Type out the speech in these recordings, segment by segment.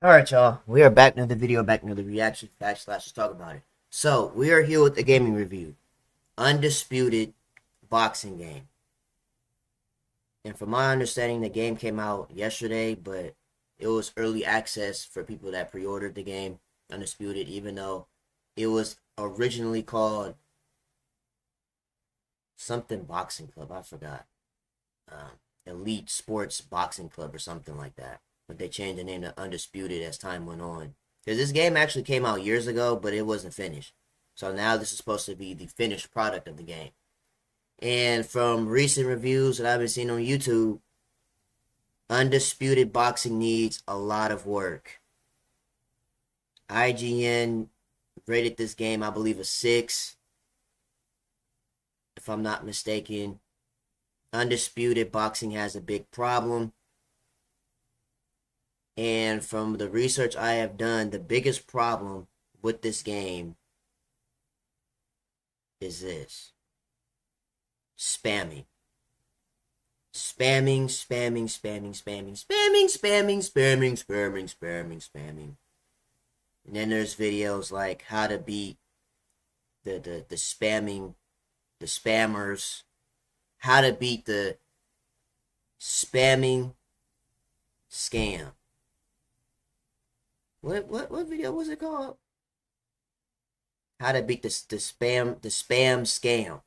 Alright, y'all. We are back in another video, back in another reaction fact slash let's talk about it. So, we are here with the gaming review. Undisputed boxing game. And from my understanding, the game came out yesterday, but it was early access for people that pre-ordered the game, Undisputed, even though it was originally called something boxing club. I forgot. Elite Sports Boxing Club or something like that. But they changed the name to Undisputed as time went on. Because this game actually came out years ago, but it wasn't finished. So now this is supposed to be the finished product of the game. And from recent reviews that I've been seeing on YouTube, Undisputed Boxing needs a lot of work. IGN rated this game, I believe, a 6, if I'm not mistaken. Undisputed Boxing has a big problem. And from the research I have done, the biggest problem with this game is this. Spamming. Spamming, spamming, spamming, spamming, spamming, spamming, spamming, spamming, spamming, spamming. And then there's videos like how to beat the spamming, the spammers, how to beat the spamming scam. What video was it called? How to beat the spam scam.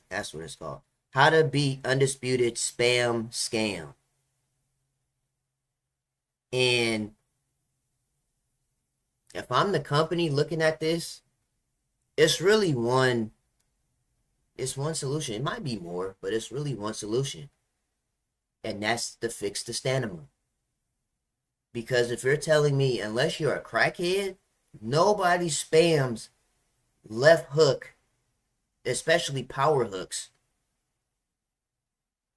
That's what it's called. How to beat Undisputed spam scam. And if I'm the company looking at this, it's really one solution. It might be more, but it's really one solution. And that's to fix the stamina. Because if you're telling me, unless you're a crackhead, nobody spams left hook, especially power hooks.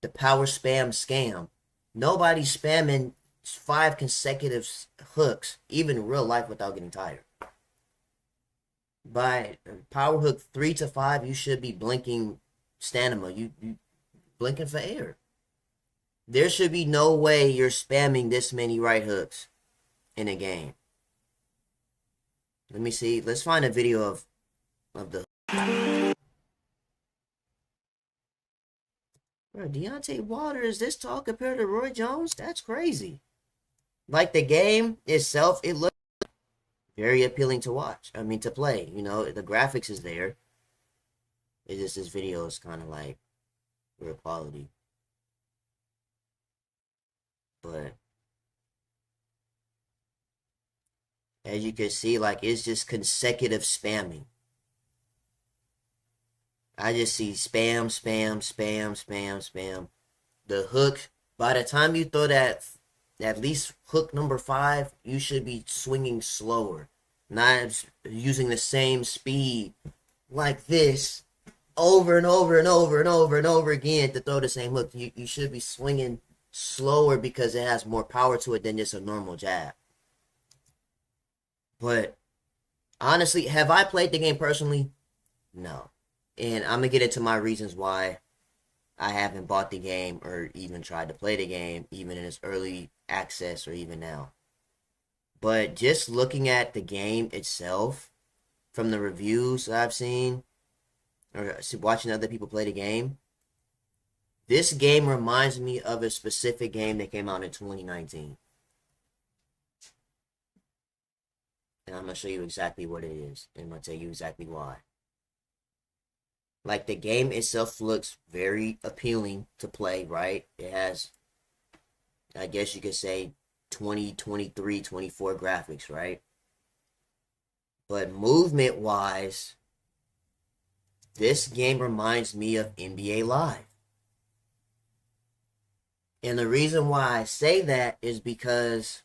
The power spam scam. Nobody's spamming 5 consecutive hooks, even in real life, without getting tired. By power hook 3 to 5, you should be blinking stamina. You blinking for air. There should be no way you're spamming this many right hooks in a game. Let me see. Let's find a video of the... Bro, Deontay Wilder is this tall compared to Roy Jones? That's crazy. Like, the game itself, it looks very appealing to watch. I mean, to play. You know, the graphics is there. It's just this video is kind of like real quality. But as you can see, like, it's just consecutive spamming. I just see spam, spam, spam, spam, spam. The hook, by the time you throw that, at least hook number 5, you should be swinging slower. Not using the same speed like this over and over and over and over and over again to throw the same hook. You should be swinging slower because it has more power to it than just a normal jab. But honestly, have I played the game personally? No. And I'm going to get into my reasons why I haven't bought the game or even tried to play the game, even in its early access or even now. But just looking at the game itself, from the reviews that I've seen, or watching other people play the game, this game reminds me of a specific game that came out in 2019. And I'm going to show you exactly what it is. And I'm going to tell you exactly why. Like, the game itself looks very appealing to play, right? It has, I guess you could say, 20, 23, 24 graphics, right? But movement-wise, this game reminds me of NBA Live. And the reason why I say that is because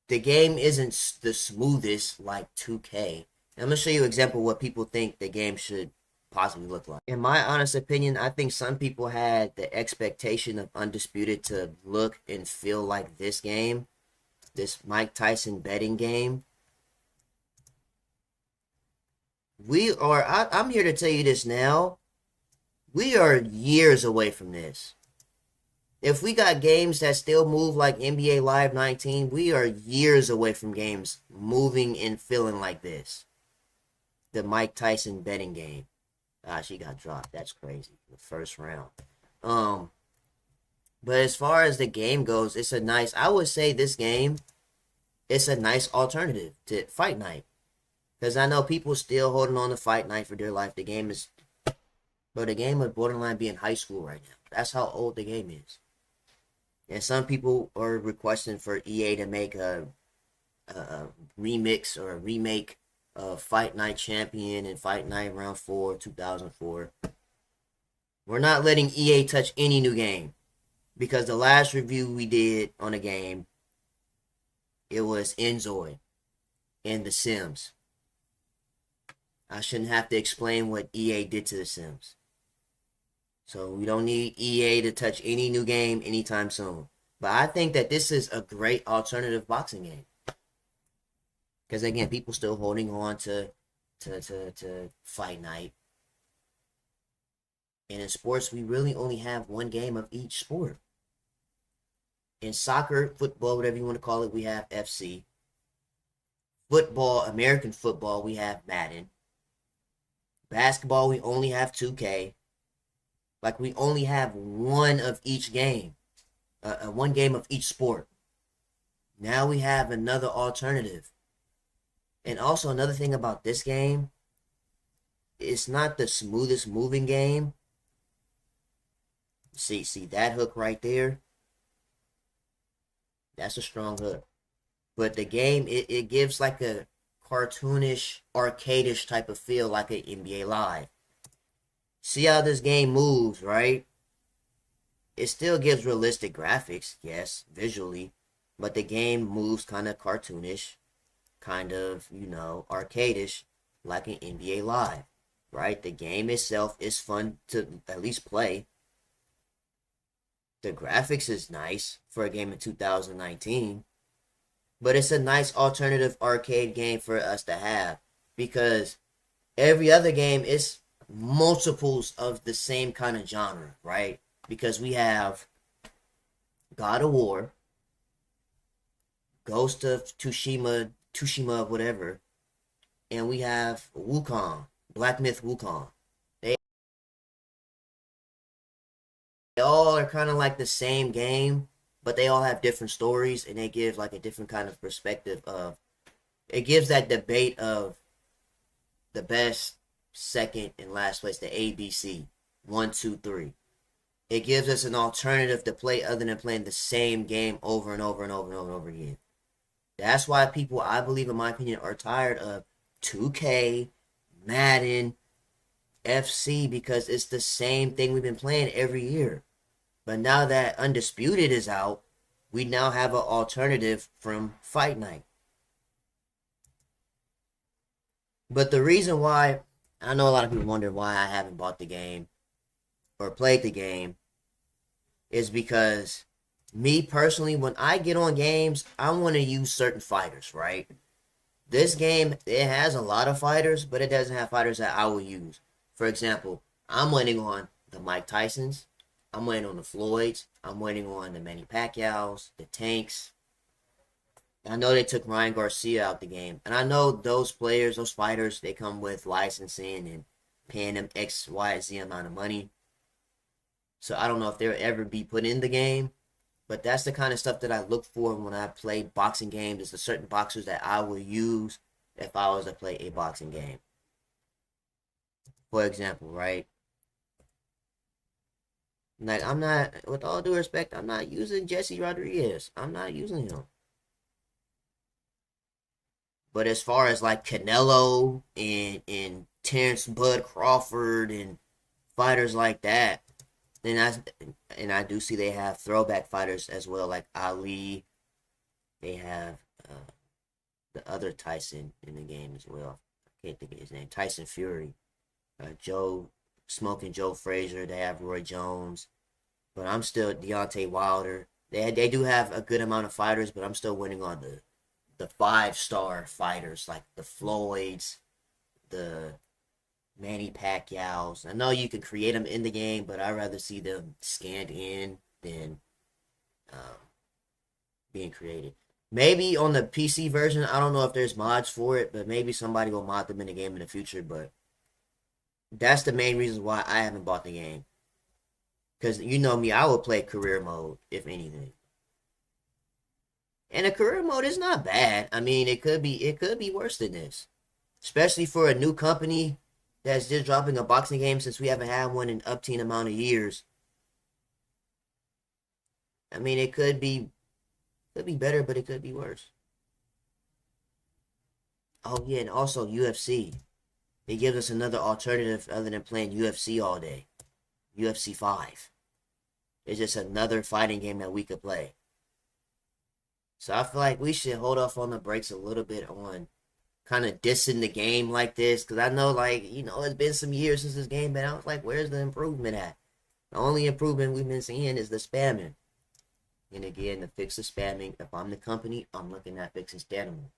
the game isn't the smoothest like 2K. I'm going to show you an example of what people think the game should possibly look like. In my honest opinion, I think some people had the expectation of Undisputed to look and feel like this game, this Mike Tyson betting game. I'm here to tell you this now, we are years away from this. If we got games that still move like NBA Live 19, we are years away from games moving and feeling like this. The Mike Tyson betting game. Ah, she got dropped. That's crazy. The first round. Um, but as far as the game goes, it's a nice. I would say this game, it's a nice alternative to Fight Night, because I know people still holding on to Fight Night for dear life. The game is, but the game would borderline be in high school right now. That's how old the game is. And some people are requesting for EA to make a remix or a remake of Fight Night Champion and Fight Night Round 4, 2004. We're not letting EA touch any new game, because the last review we did on a game, it was Enzoy and The Sims. I shouldn't have to explain what EA did to The Sims. So we don't need EA to touch any new game anytime soon. But I think that this is a great alternative boxing game. Because again, people still holding on to Fight Night. And in sports, we really only have one game of each sport. In soccer, football, whatever you want to call it, we have FC. Football, American football, we have Madden. Basketball, we only have 2K. Like, we only have one of each game. One game of each sport. Now we have another alternative. And also another thing about this game, it's not the smoothest moving game. See that hook right there? That's a strong hook. But the game, it gives like a cartoonish, arcadish type of feel, like an NBA Live. See how this game moves, right? It still gives realistic graphics, yes, visually, but the game moves kind of cartoonish, kind of, arcadish, like an NBA Live, right? The game itself is fun to at least play. The graphics is nice for a game in 2019, but it's a nice alternative arcade game for us to have, because every other game is multiples of the same kind of genre, right? Because we have God of War, Ghost of Tsushima, whatever, and we have Wukong, Black Myth Wukong. They all are kind of like the same game, but they all have different stories, and they give like a different kind of perspective of. It gives that debate of the best, second, and last place, the ABC, 1, 2, 3. It gives us an alternative to play other than playing the same game over and over and over and over and over again. That's why people, I believe, in my opinion, are tired of 2K, Madden, FC, because it's the same thing we've been playing every year. But now that Undisputed is out, we now have an alternative from Fight Night. But the reason why, I know a lot of people wonder why I haven't bought the game or played the game, is because me personally, when I get on games, I want to use certain fighters, right? This game, it has a lot of fighters, but it doesn't have fighters that I will use. For example, I'm waiting on the Mike Tysons, I'm waiting on the Floyds, I'm waiting on the Manny Pacquiaos, the Tanks. I know they took Ryan Garcia out the game, and I know those players, those fighters, they come with licensing and paying them X, Y, Z amount of money. So I don't know if they'll ever be put in the game, but that's the kind of stuff that I look for when I play boxing games. It's the certain boxers that I will use if I was to play a boxing game. For example, right? Like, I'm not, with all due respect, I'm not using Jesse Rodriguez. I'm not using him. But as far as like Canelo and Terrence Bud Crawford and fighters like that, and I do see they have throwback fighters as well, like Ali. They have the other Tyson in the game as well. I can't think of his name. Tyson Fury. Joe Frazier. They have Roy Jones. But I'm still Deontay Wilder. They do have a good amount of fighters, but I'm still winning on the 5-star fighters, like the Floyds, the Manny Pacquiao's. I know you can create them in the game, but I'd rather see them scanned in than being created. Maybe on the PC version, I don't know if there's mods for it, but maybe somebody will mod them in the game in the future. But that's the main reason why I haven't bought the game. Because you know me, I will play career mode, if anything. And the career mode is not bad. I mean, it could be worse than this. Especially for a new company that's just dropping a boxing game since we haven't had one in upteen amount of years. I mean, it could be better, but it could be worse. Oh yeah, and also UFC. It gives us another alternative other than playing UFC all day. UFC 5. It's just another fighting game that we could play. So I feel like we should hold off on the brakes a little bit on kind of dissing the game like this. Because I know, like, it's been some years since this game been out. Like, where's the improvement at? The only improvement we've been seeing is the spamming. And again, to fix the spamming, if I'm the company, I'm looking at fixing spamming.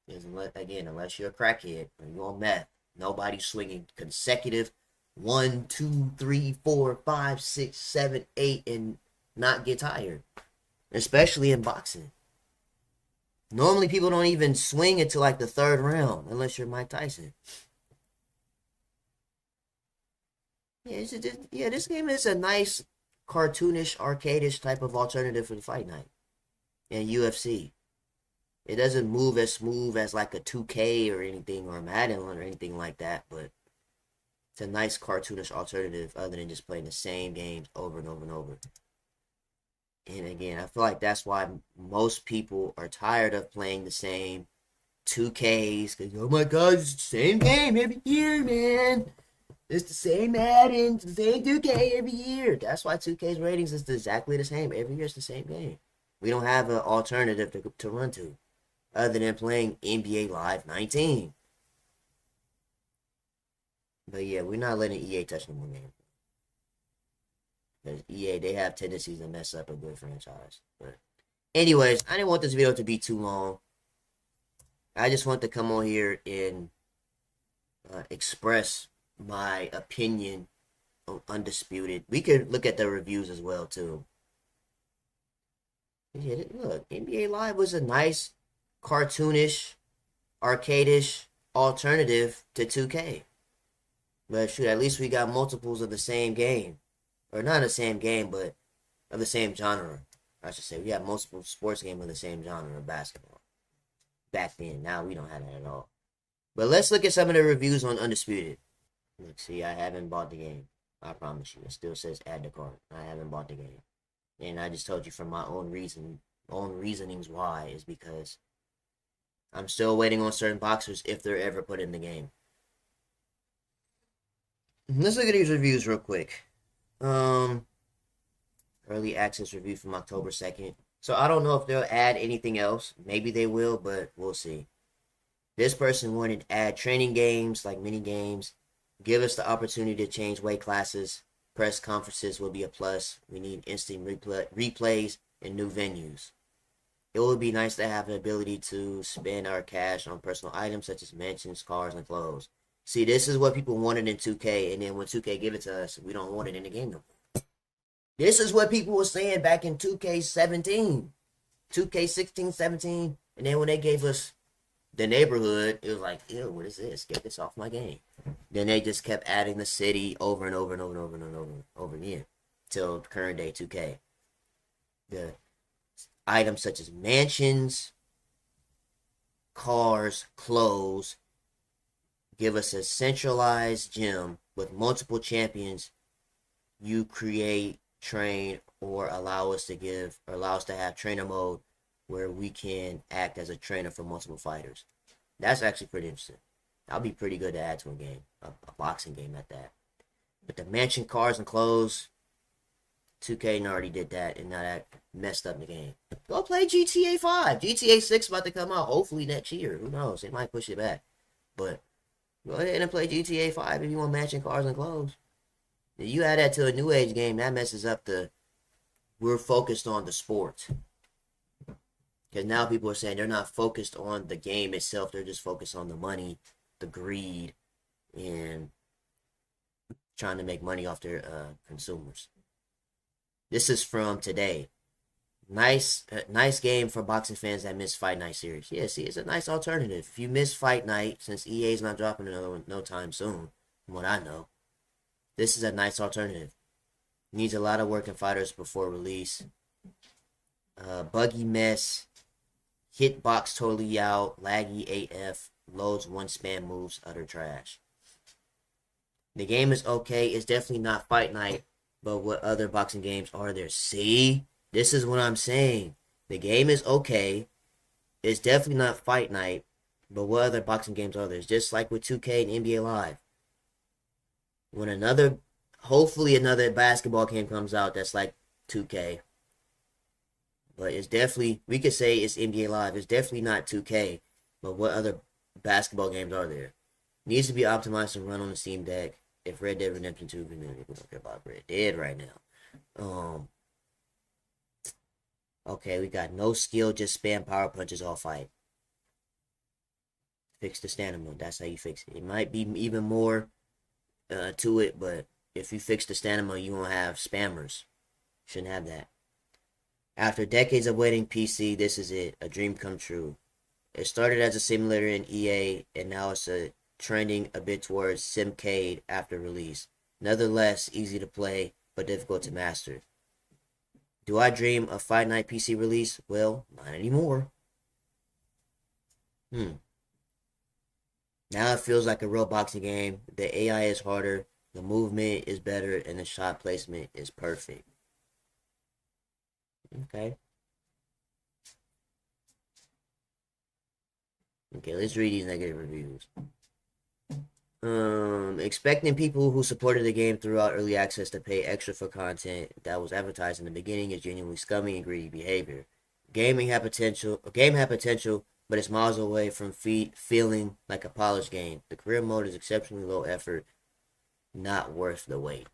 Unless you're a crackhead or you're on meth, nobody's swinging consecutive 1, 2, 3, 4, 5, 6, 7, 8 and not get tired. Especially in boxing. Normally people don't even swing until like the third round, unless you're Mike Tyson. Yeah, this game is a nice cartoonish, arcadish type of alternative for the fight night and UFC. It doesn't move as smooth as like a 2K or anything or a Madden or anything like that, but it's a nice cartoonish alternative other than just playing the same games over and over and over. And again, I feel like that's why most people are tired of playing the same 2Ks because, oh my God, it's the same game every year, man. It's the same Madden, the same 2K every year. That's why 2K's ratings is exactly the same. Every year it's the same game. We don't have an alternative to run to other than playing NBA Live 19. But yeah, we're not letting EA touch no more game. Because EA, they have tendencies to mess up a good franchise. But anyways, I didn't want this video to be too long. I just want to come on here and express my opinion on Undisputed. We could look at the reviews as well too. Yeah, look, NBA Live was a nice, cartoonish, arcadish alternative to 2K. But shoot, at least we got multiples of the same game. Or not the same game, but of the same genre. I should say, we have multiple sports games of the same genre of basketball. Back then, now we don't have that at all. But let's look at some of the reviews on Undisputed. Look, see, I haven't bought the game. I promise you. It still says add to cart. I haven't bought the game. And I just told you from my own reasonings why is because I'm still waiting on certain boxers if they're ever put in the game. Let's look at these reviews real quick. Early access review from October 2nd. So I don't know if they'll add anything else. Maybe they will, but we'll see. This person wanted to add training games like mini games. Give us the opportunity to change weight classes. Press conferences will be a plus. We need instant replays and new venues. It would be nice to have the ability to spend our cash on personal items such as mansions, cars, and clothes. See, this is what people wanted in 2K, and then when 2K give it to us, we don't want it in the game no more. This is what people were saying back in 2K17, 2K16, 17, and then when they gave us the neighborhood, it was like, ew, what is this? Get this off my game. Then they just kept adding the city over and over and over and over and over again till current day 2K. The items such as mansions, cars, clothes, give us a centralized gym with multiple champions. You create, train, or allow us to have trainer mode where we can act as a trainer for multiple fighters. That's actually pretty interesting. That'll be pretty good to add to a game, a boxing game at that. But the mansion, cars, and clothes, 2K already did that, and now that messed up the game. Go play GTA 5. GTA 6 about to come out hopefully next year. Who knows? They might push it back. But go ahead and play GTA 5 if you want mansion, cars, and clothes. If you add that to a new age game, that messes up we're focused on the sport. Because now people are saying they're not focused on the game itself. They're just focused on the money, the greed, and trying to make money off their consumers. This is from today. Nice game for boxing fans that miss Fight Night series. Yeah, see, it's a nice alternative. If you miss Fight Night, since EA's not dropping another one no time soon, from what I know, this is a nice alternative. Needs a lot of work in fighters before release. Buggy mess, hitbox totally out, laggy AF, loads one spam moves, utter trash. The game is okay. It's definitely not Fight Night, but what other boxing games are there? See? This is what I'm saying. The game is okay. It's definitely not Fight Night, but what other boxing games are there? It's just like with 2K and NBA Live. When hopefully another basketball game comes out that's like 2K. But it's definitely, we could say it's NBA Live. It's definitely not 2K, but what other basketball games are there? Needs to be optimized and run on the Steam Deck. If Red Dead Redemption 2, we don't care about Red Dead right now. Okay, we got no skill, just spam power punches all fight. Fix the stamina. That's how you fix it. It might be even more to it, but if you fix the stamina, you won't have spammers. Shouldn't have that. After decades of waiting, PC, this is it. A dream come true. It started as a simulator in EA, and now it's trending a bit towards Simcade after release. Nonetheless, easy to play, but difficult to master. Do I dream of Fight Night PC release? Well, not anymore. Now it feels like a real boxing game. The AI is harder, the movement is better, and the shot placement is perfect. Okay, let's read these negative reviews. Expecting people who supported the game throughout early access to pay extra for content that was advertised in the beginning is genuinely scummy and greedy behavior. Game had potential, but it's miles away from feeling like a polished game. The career mode is exceptionally low effort, not worth the wait.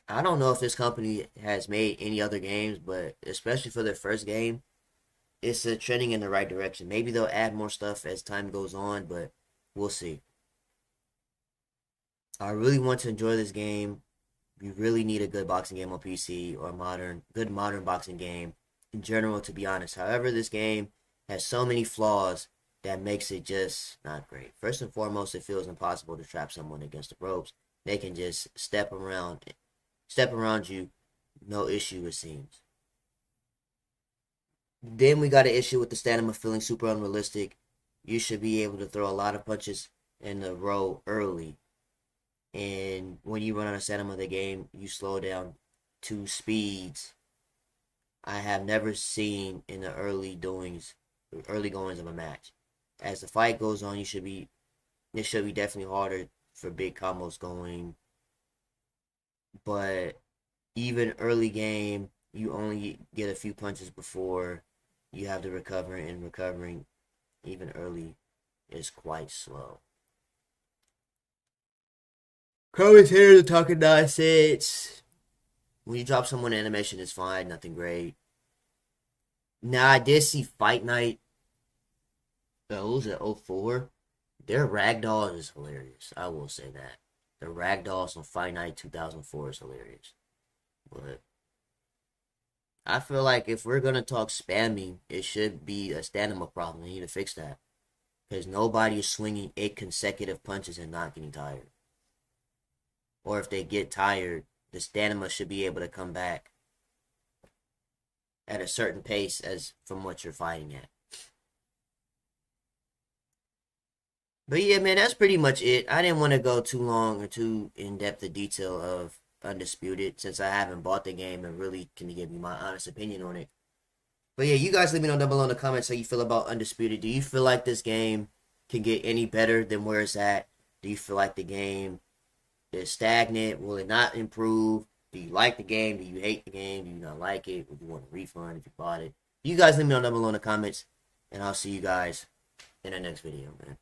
I don't know if this company has made any other games, but especially for their first game, it's trending in the right direction. Maybe they'll add more stuff as time goes on, but we'll see. I really want to enjoy this game. You really need a good boxing game on PC or good modern boxing game in general, to be honest. However, this game has so many flaws that makes it just not great. First and foremost, it feels impossible to trap someone against the ropes. They can just step around you, no issue it seems. Then we got an issue with the stamina feeling super unrealistic. You should be able to throw a lot of punches in a row early. And when you run out of stamina of the game, you slow down to speeds I have never seen in the early goings of a match. As the fight goes on, it should be definitely harder for big combos going. But even early game, you only get a few punches before you have to recover, and recovering even early is quite slow. Commentators are talking nonsense. When you drop someone, animation is fine, nothing great. Now, I did see Fight Night. What was it, 04? Their ragdoll is hilarious. I will say that. The ragdolls on Fight Night 2004 is hilarious. But I feel like if we're going to talk spamming, it should be a stamina problem. They need to fix that. Because nobody is swinging 8 consecutive punches and not getting tired. Or if they get tired, the stamina should be able to come back at a certain pace as from what you're fighting at. But yeah, man, that's pretty much it. I didn't want to go too long or too in-depth a detail of Undisputed, since I haven't bought the game and really can give you my honest opinion on it. But yeah, you guys let me know down below in the comments how you feel about Undisputed. Do you feel like this game can get any better than where it's at? Do you feel like the game is stagnant? Will it not improve? Do you like the game? Do you hate the game? Do you not like it? Would you want a refund if you bought it? You guys let me know down below in the comments, and I'll see you guys in the next video, man.